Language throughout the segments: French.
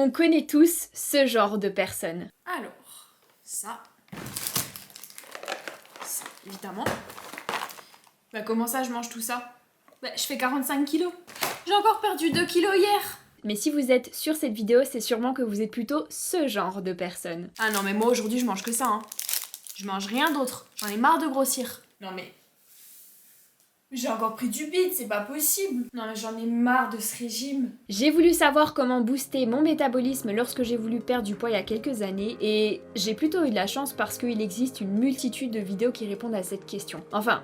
On connaît tous ce genre de personnes. Alors, ça, évidemment. Bah comment ça je mange tout ça? Bah je fais 45 kilos. J'ai encore perdu 2 kilos hier. Mais si vous êtes sur cette vidéo, c'est sûrement que vous êtes plutôt ce genre de personne. Ah non mais moi aujourd'hui je mange que ça hein. Je mange rien d'autre. J'en ai marre de grossir. Non mais... J'ai encore pris du bide, c'est pas possible. Non mais j'en ai marre de ce régime. J'ai voulu savoir comment booster mon métabolisme lorsque j'ai voulu perdre du poids il y a quelques années et j'ai plutôt eu de la chance parce qu'il existe une multitude de vidéos qui répondent à cette question. Enfin,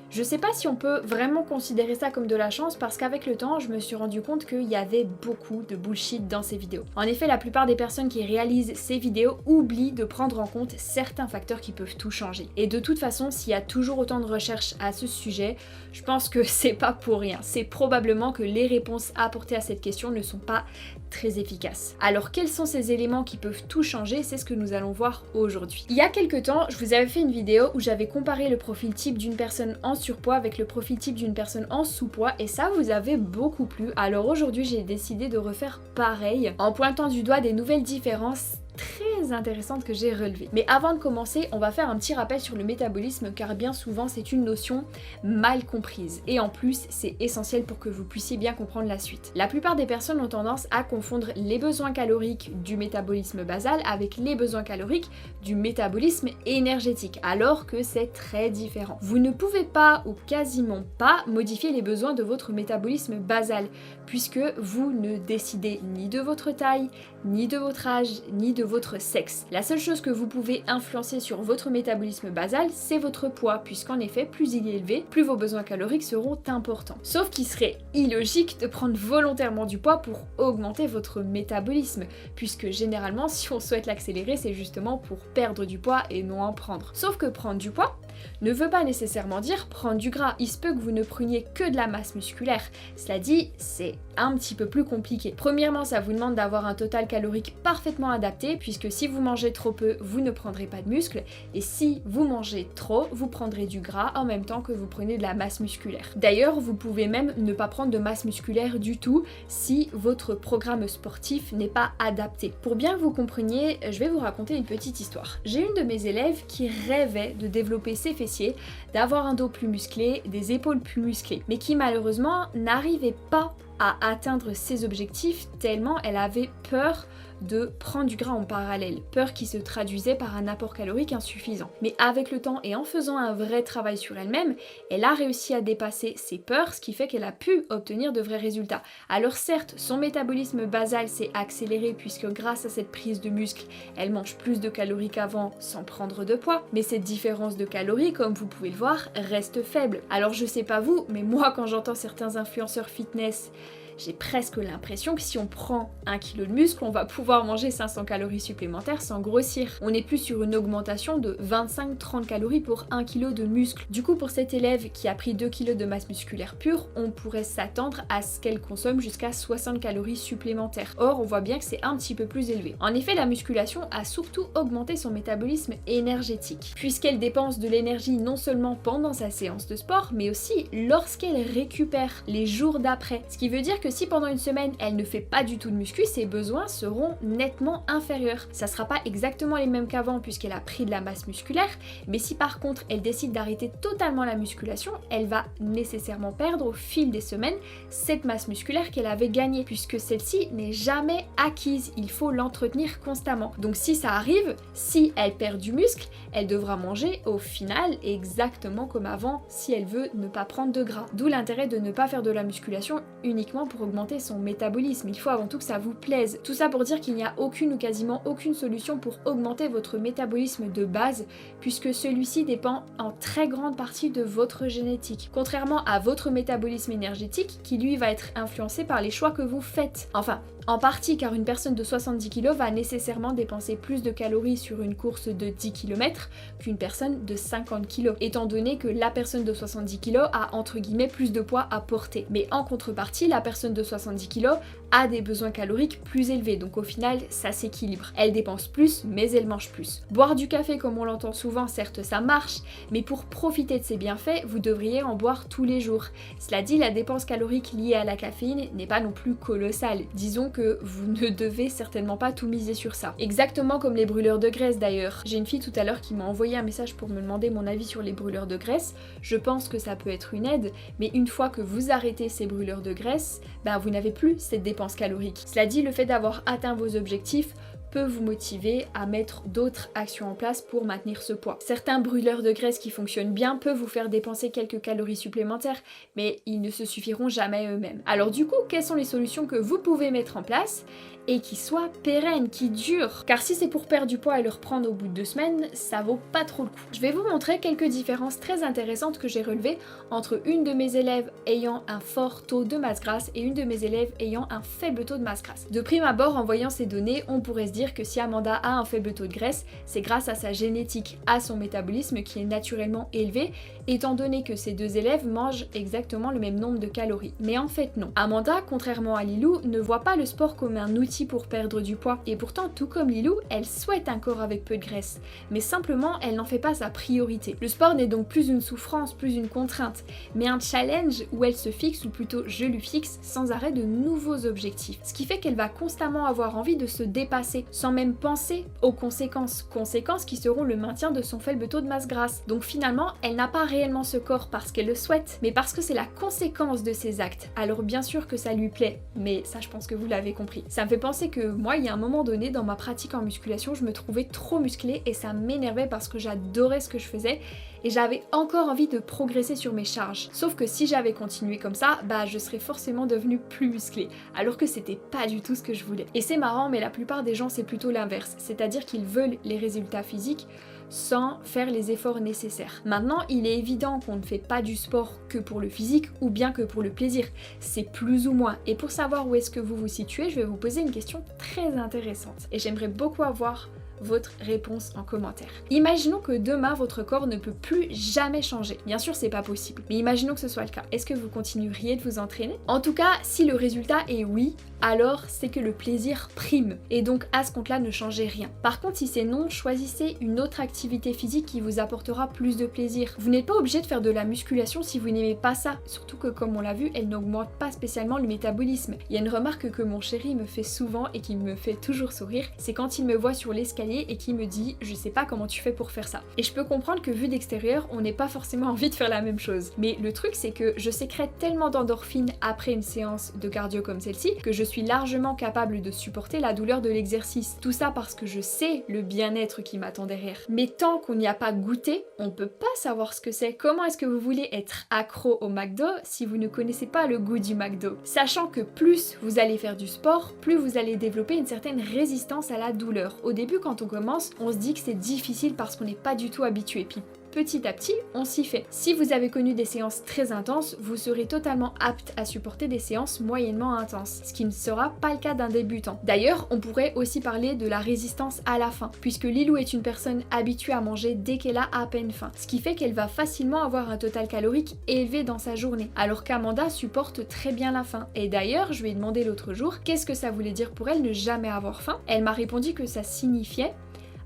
je sais pas si on peut vraiment considérer ça comme de la chance parce qu'avec le temps, je me suis rendu compte qu'il y avait beaucoup de bullshit dans ces vidéos. En effet, la plupart des personnes qui réalisent ces vidéos oublient de prendre en compte certains facteurs qui peuvent tout changer. Et de toute façon, s'il y a toujours autant de recherches à ce sujet, je pense que c'est pas pour rien. C'est probablement que les réponses apportées à cette question ne sont pas très efficaces. Alors quels sont ces éléments qui peuvent tout changer? C'est ce que nous allons voir aujourd'hui. Il y a quelques temps, je vous avais fait une vidéo où j'avais comparé le profil type d'une personne en surpoids avec le profil type d'une personne en sous-poids et ça vous avait beaucoup plu. Alors aujourd'hui j'ai décidé de refaire pareil en pointant du doigt des nouvelles différences très intéressantes que j'ai relevées. Mais avant de commencer, on va faire un petit rappel sur le métabolisme car bien souvent c'est une notion mal comprise et en plus c'est essentiel pour que vous puissiez bien comprendre la suite. La plupart des personnes ont tendance à confondre les besoins caloriques du métabolisme basal avec les besoins caloriques du métabolisme énergétique alors que c'est très différent. Vous ne pouvez pas ou quasiment pas modifier les besoins de votre métabolisme basal puisque vous ne décidez ni de votre taille, ni de votre âge, ni de votre sexe. La seule chose que vous pouvez influencer sur votre métabolisme basal, c'est votre poids, puisqu'en effet, plus il est élevé, plus vos besoins caloriques seront importants. Sauf qu'il serait illogique de prendre volontairement du poids pour augmenter votre métabolisme, puisque généralement, si on souhaite l'accélérer, c'est justement pour perdre du poids et non en prendre. Sauf que prendre du poids ne veut pas nécessairement dire prendre du gras. Il se peut que vous ne preniez que de la masse musculaire. Cela dit, c'est un petit peu plus compliqué. Premièrement, ça vous demande d'avoir un total calorique parfaitement adapté, puisque si vous mangez trop peu, vous ne prendrez pas de muscles, et si vous mangez trop, vous prendrez du gras en même temps que vous prenez de la masse musculaire. D'ailleurs, vous pouvez même ne pas prendre de masse musculaire du tout si votre programme sportif n'est pas adapté. Pour bien que vous compreniez, je vais vous raconter une petite histoire. J'ai une de mes élèves qui rêvait de développer ses fessiers, d'avoir un dos plus musclé, des épaules plus musclées, mais qui malheureusement n'arrivait pas à atteindre ses objectifs tellement elle avait peur de prendre du gras en parallèle, peur qui se traduisait par un apport calorique insuffisant. Mais avec le temps et en faisant un vrai travail sur elle-même, elle a réussi à dépasser ses peurs, ce qui fait qu'elle a pu obtenir de vrais résultats. Alors certes, son métabolisme basal s'est accéléré puisque grâce à cette prise de muscle, elle mange plus de calories qu'avant sans prendre de poids, mais cette différence de calories, comme vous pouvez le voir, reste faible. Alors je sais pas vous, mais moi quand j'entends certains influenceurs fitness, j'ai presque l'impression que si on prend 1 kg de muscle, on va pouvoir manger 500 calories supplémentaires sans grossir. On est plus sur une augmentation de 25-30 calories pour 1 kg de muscle. Du coup, pour cette élève qui a pris 2 kg de masse musculaire pure, on pourrait s'attendre à ce qu'elle consomme jusqu'à 60 calories supplémentaires. Or, on voit bien que c'est un petit peu plus élevé. En effet, la musculation a surtout augmenté son métabolisme énergétique, puisqu'elle dépense de l'énergie non seulement pendant sa séance de sport, mais aussi lorsqu'elle récupère les jours d'après. Ce qui veut dire que si pendant une semaine elle ne fait pas du tout de muscu, ses besoins seront nettement inférieurs. Ça sera pas exactement les mêmes qu'avant puisqu'elle a pris de la masse musculaire, mais si par contre elle décide d'arrêter totalement la musculation, elle va nécessairement perdre au fil des semaines cette masse musculaire qu'elle avait gagnée, puisque celle-ci n'est jamais acquise, il faut l'entretenir constamment. Donc si ça arrive, si elle perd du muscle, elle devra manger au final exactement comme avant si elle veut ne pas prendre de gras. D'où l'intérêt de ne pas faire de la musculation uniquement pour augmenter son métabolisme. Il faut avant tout que ça vous plaise. Tout ça pour dire qu'il n'y a aucune ou quasiment aucune solution pour augmenter votre métabolisme de base, puisque celui-ci dépend en très grande partie de votre génétique. Contrairement à votre métabolisme énergétique, qui lui va être influencé par les choix que vous faites. Enfin, en partie car une personne de 70 kg va nécessairement dépenser plus de calories sur une course de 10 km qu'une personne de 50 kg, étant donné que la personne de 70 kg a entre guillemets plus de poids à porter. Mais en contrepartie, la personne de 70 kg a des besoins caloriques plus élevés, donc au final ça s'équilibre. Elle dépense plus, mais elle mange plus. Boire du café comme on l'entend souvent, certes ça marche, mais pour profiter de ses bienfaits, vous devriez en boire tous les jours. Cela dit, la dépense calorique liée à la caféine n'est pas non plus colossale. Disons que vous ne devez certainement pas tout miser sur ça. Exactement comme les brûleurs de graisse d'ailleurs. J'ai une fille tout à l'heure qui m'a envoyé un message pour me demander mon avis sur les brûleurs de graisse. Je pense que ça peut être une aide, mais une fois que vous arrêtez ces brûleurs de graisse, vous n'avez plus cette dépense calorique. Cela dit, le fait d'avoir atteint vos objectifs peut vous motiver à mettre d'autres actions en place pour maintenir ce poids. Certains brûleurs de graisse qui fonctionnent bien peuvent vous faire dépenser quelques calories supplémentaires, mais ils ne se suffiront jamais eux-mêmes. Alors du coup, quelles sont les solutions que vous pouvez mettre en place et qui soient pérennes, qui durent? Car si c'est pour perdre du poids et le reprendre au bout de 2 semaines, ça vaut pas trop le coup. Je vais vous montrer quelques différences très intéressantes que j'ai relevées entre une de mes élèves ayant un fort taux de masse grasse et une de mes élèves ayant un faible taux de masse grasse. De prime abord, en voyant ces données, on pourrait se dire que si Amanda a un faible taux de graisse, c'est grâce à sa génétique, à son métabolisme qui est naturellement élevé, étant donné que ces deux élèves mangent exactement le même nombre de calories. Mais en fait non. Amanda, contrairement à Lilou, ne voit pas le sport comme un outil pour perdre du poids. Et pourtant, tout comme Lilou, elle souhaite un corps avec peu de graisse. Mais simplement, elle n'en fait pas sa priorité. Le sport n'est donc plus une souffrance, plus une contrainte, mais un challenge où elle se fixe, ou plutôt je lui fixe, sans arrêt de nouveaux objectifs. Ce qui fait qu'elle va constamment avoir envie de se dépasser, sans même penser aux conséquences. Conséquences qui seront le maintien de son faible taux de masse grasse. Donc finalement, elle n'a pas réellement ce corps parce qu'elle le souhaite, mais parce que c'est la conséquence de ses actes. Alors bien sûr que ça lui plaît, mais ça je pense que vous l'avez compris. Ça me fait penser que moi, il y a un moment donné dans ma pratique en musculation, je me trouvais trop musclée et ça m'énervait parce que j'adorais ce que je faisais et j'avais encore envie de progresser sur mes charges. Sauf que si j'avais continué comme ça, je serais forcément devenue plus musclée, alors que c'était pas du tout ce que je voulais. Et c'est marrant, mais la plupart des gens c'est plutôt l'inverse, c'est-à-dire qu'ils veulent les résultats physiques sans faire les efforts nécessaires. Maintenant, il est évident qu'on ne fait pas du sport que pour le physique ou bien que pour le plaisir. C'est plus ou moins. Et pour savoir où est-ce que vous vous situez, je vais vous poser une question très intéressante. Et j'aimerais beaucoup avoir votre réponse en commentaire. Imaginons que demain votre corps ne peut plus jamais changer. Bien sûr c'est pas possible, mais imaginons que ce soit le cas. Est-ce que vous continueriez de vous entraîner? En tout cas, si le résultat est oui, alors c'est que le plaisir prime. Et donc à ce compte-là, ne changez rien. Par contre, si c'est non, choisissez une autre activité physique qui vous apportera plus de plaisir. Vous n'êtes pas obligé de faire de la musculation si vous n'aimez pas ça. Surtout que comme on l'a vu, elle n'augmente pas spécialement le métabolisme. Il y a une remarque que mon chéri me fait souvent et qui me fait toujours sourire, c'est quand il me voit sur l'escalier et qui me dit je sais pas comment tu fais pour faire ça. Et je peux comprendre que vu d'extérieur, on n'ait pas forcément envie de faire la même chose. Mais le truc c'est que je sécrète tellement d'endorphines après une séance de cardio comme celle-ci que je suis largement capable de supporter la douleur de l'exercice. Tout ça parce que je sais le bien-être qui m'attend derrière. Mais tant qu'on n'y a pas goûté, on peut pas savoir ce que c'est. Comment est-ce que vous voulez être accro au McDo si vous ne connaissez pas le goût du McDo? Sachant que plus vous allez faire du sport, plus vous allez développer une certaine résistance à la douleur. Au début, quand on commence, on se dit que c'est difficile parce qu'on n'est pas du tout habitué. Puis petit à petit, on s'y fait. Si vous avez connu des séances très intenses, vous serez totalement apte à supporter des séances moyennement intenses, ce qui ne sera pas le cas d'un débutant. D'ailleurs, on pourrait aussi parler de la résistance à la faim, puisque Lilou est une personne habituée à manger dès qu'elle a à peine faim, ce qui fait qu'elle va facilement avoir un total calorique élevé dans sa journée, alors qu'Amanda supporte très bien la faim. Et d'ailleurs, je lui ai demandé l'autre jour qu'est-ce que ça voulait dire pour elle ne jamais avoir faim. Elle m'a répondu que ça signifiait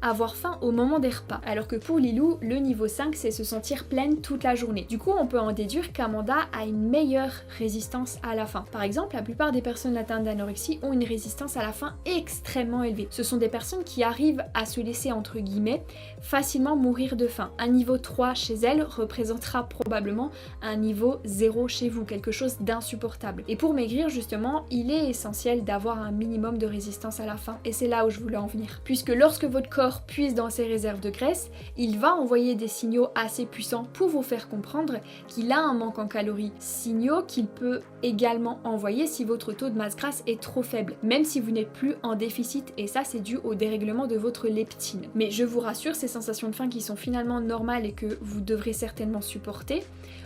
avoir faim au moment des repas. Alors que pour Lilou, le niveau 5, c'est se sentir pleine toute la journée. Du coup, on peut en déduire qu'Amanda a une meilleure résistance à la faim. Par exemple, la plupart des personnes atteintes d'anorexie ont une résistance à la faim extrêmement élevée. Ce sont des personnes qui arrivent à se laisser, entre guillemets, facilement mourir de faim. Un niveau 3 chez elles représentera probablement un niveau 0 chez vous, quelque chose d'insupportable. Et pour maigrir, justement, il est essentiel d'avoir un minimum de résistance à la faim. Et c'est là où je voulais en venir. Puisque lorsque votre corps puise dans ses réserves de graisse, il va envoyer des signaux assez puissants pour vous faire comprendre qu'il a un manque en calories. Signaux qu'il peut également envoyer si votre taux de masse grasse est trop faible, même si vous n'êtes plus en déficit, et ça c'est dû au dérèglement de votre leptine. Mais je vous rassure, ces sensations de faim qui sont finalement normales et que vous devrez certainement supporter,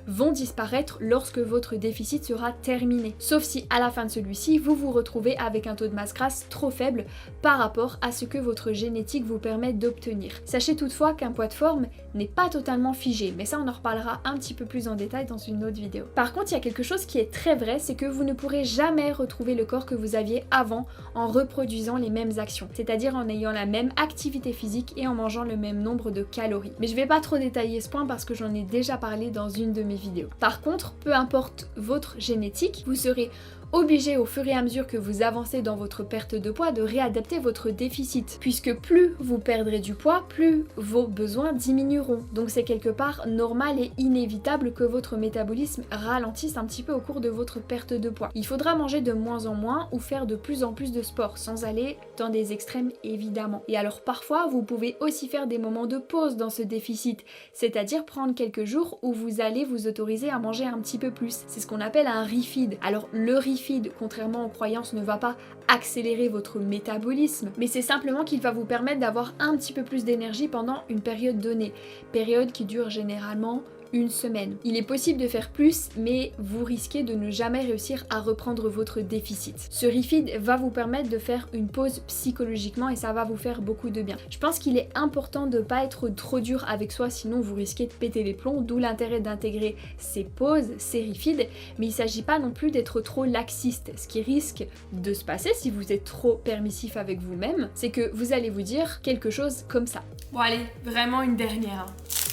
vont disparaître lorsque votre déficit sera terminé. Sauf si à la fin de celui-ci, vous vous retrouvez avec un taux de masse grasse trop faible par rapport à ce que votre génétique vous permet d'obtenir. Sachez toutefois qu'un poids de forme n'est pas totalement figé, mais ça on en reparlera un petit peu plus en détail dans une autre vidéo. Par contre, il y a quelque chose qui est très vrai, c'est que vous ne pourrez jamais retrouver le corps que vous aviez avant en reproduisant les mêmes actions, c'est-à-dire en ayant la même activité physique et en mangeant le même nombre de calories. Mais je vais pas trop détailler ce point parce que j'en ai déjà parlé dans une de mes vidéos. Par contre, peu importe votre génétique, vous serez obligé au fur et à mesure que vous avancez dans votre perte de poids de réadapter votre déficit, puisque plus vous perdrez du poids, plus vos besoins diminueront. Donc c'est quelque part normal et inévitable que votre métabolisme ralentisse un petit peu au cours de votre perte de poids. Il faudra manger de moins en moins ou faire de plus en plus de sport, sans aller dans des extrêmes évidemment. Et alors parfois, vous pouvez aussi faire des moments de pause dans ce déficit, c'est-à-dire prendre quelques jours où vous allez vous autoriser à manger un petit peu plus. C'est ce qu'on appelle un refeed. Alors le refeed, contrairement aux croyances, ne va pas accélérer votre métabolisme, mais c'est simplement qu'il va vous permettre d'avoir un petit peu plus d'énergie pendant une période donnée, période qui dure généralement une semaine. Il est possible de faire plus, mais vous risquez de ne jamais réussir à reprendre votre déficit. Ce refeed va vous permettre de faire une pause psychologiquement et ça va vous faire beaucoup de bien. Je pense qu'il est important de ne pas être trop dur avec soi, sinon vous risquez de péter les plombs, d'où l'intérêt d'intégrer ces pauses, ces refeeds, mais il ne s'agit pas non plus d'être trop laxiste. Ce qui risque de se passer si vous êtes trop permissif avec vous-même, c'est que vous allez vous dire quelque chose comme ça. Bon allez, vraiment une dernière.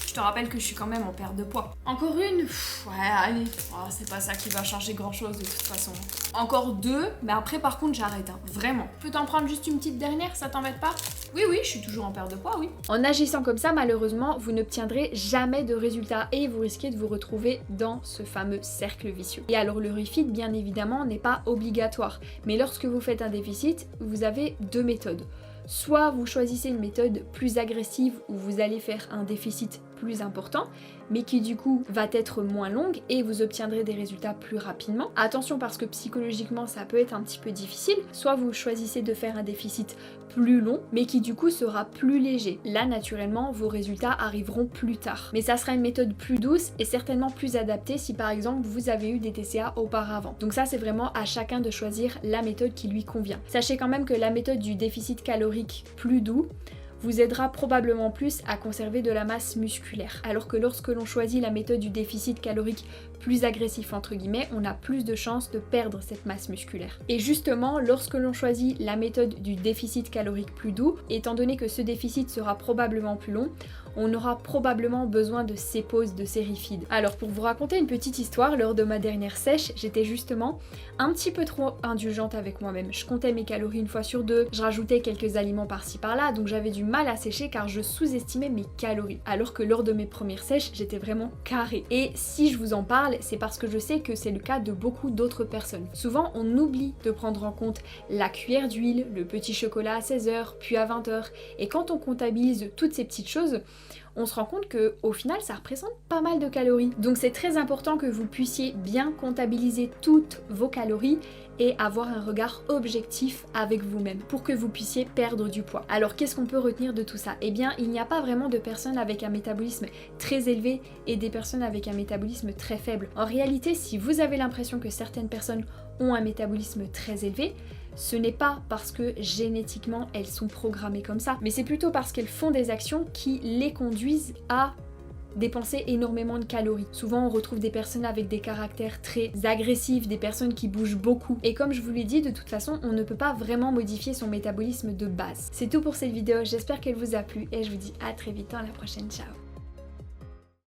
Je te rappelle que je suis quand même en perte de poids. Encore une? Ouais, allez. Oh, c'est pas ça qui va changer grand chose de toute façon. Encore 2, mais après par contre j'arrête, hein. Vraiment. Je peux t'en prendre juste une petite dernière, ça t'embête pas? Oui, je suis toujours en perte de poids, oui. En agissant comme ça, malheureusement, vous n'obtiendrez jamais de résultats et vous risquez de vous retrouver dans ce fameux cercle vicieux. Et alors le refeed, bien évidemment, n'est pas obligatoire. Mais lorsque vous faites un déficit, vous avez 2 méthodes. Soit vous choisissez une méthode plus agressive où vous allez faire un déficit plus important, mais qui du coup va être moins longue et vous obtiendrez des résultats plus rapidement. Attention parce que psychologiquement ça peut être un petit peu difficile. Soit vous choisissez de faire un déficit plus long, mais qui du coup sera plus léger. Là naturellement vos résultats arriveront plus tard. Mais ça sera une méthode plus douce et certainement plus adaptée si par exemple vous avez eu des TCA auparavant. Donc ça c'est vraiment à chacun de choisir la méthode qui lui convient. Sachez quand même que la méthode du déficit calorique plus doux vous aidera probablement plus à conserver de la masse musculaire. Alors que lorsque l'on choisit la méthode du déficit calorique plus agressif entre guillemets, on a plus de chances de perdre cette masse musculaire. Et justement, lorsque l'on choisit la méthode du déficit calorique plus doux, étant donné que ce déficit sera probablement plus long, on aura probablement besoin de ces pauses, de ces refeeds. Alors pour vous raconter une petite histoire, lors de ma dernière sèche, j'étais justement un petit peu trop indulgente avec moi-même. Je comptais mes calories une fois sur 2, je rajoutais quelques aliments par-ci par-là, donc j'avais du mal à sécher car je sous-estimais mes calories. Alors que lors de mes premières sèches, j'étais vraiment carrée. Et si je vous en parle, c'est parce que je sais que c'est le cas de beaucoup d'autres personnes. Souvent, on oublie de prendre en compte la cuillère d'huile, le petit chocolat à 16h, puis à 20h. Et quand on comptabilise toutes ces petites choses, on se rend compte que au final ça représente pas mal de calories. Donc c'est très important que vous puissiez bien comptabiliser toutes vos calories et avoir un regard objectif avec vous-même pour que vous puissiez perdre du poids. Alors qu'est-ce qu'on peut retenir de tout ça? Eh bien il n'y a pas vraiment de personnes avec un métabolisme très élevé et des personnes avec un métabolisme très faible. En réalité, si vous avez l'impression que certaines personnes ont un métabolisme très élevé, ce n'est pas parce que génétiquement elles sont programmées comme ça, mais c'est plutôt parce qu'elles font des actions qui les conduisent à dépenser énormément de calories. Souvent on retrouve des personnes avec des caractères très agressifs, des personnes qui bougent beaucoup. Et comme je vous l'ai dit, de toute façon on ne peut pas vraiment modifier son métabolisme de base. C'est tout pour cette vidéo, j'espère qu'elle vous a plu et je vous dis à très vite dans la prochaine, ciao.